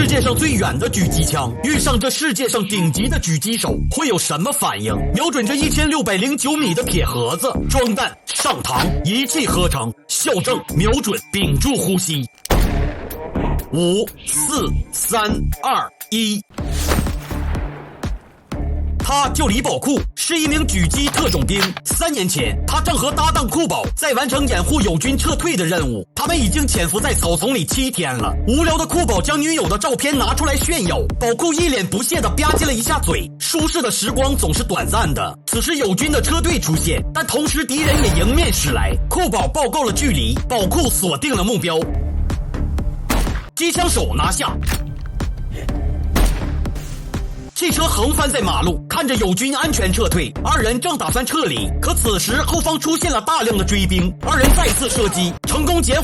世界上最远的狙击枪遇上这世界上顶级的狙击手会有什么反应？瞄准这1609米的铁盒子，装弹上膛，一气呵成，校正瞄准，屏住呼吸。5、4、3、2、1。他叫李宝库，是一名狙击特种兵。3年前，他正和搭档库宝在完成掩护友军撤退的任务。他们已经潜伏在草丛里7天了。无聊的库宝将女友的照片拿出来炫耀，宝库一脸不屑地吧唧了一下嘴。舒适的时光总是短暂的。此时友军的车队出现，但同时敌人也迎面驶来。库宝报告了距离，宝库锁定了目标，机枪手拿下。汽车横翻在马路，看着友军安全撤退，二人正打算撤离，可此时后方出现了大量的追兵，二人再次射击，成功截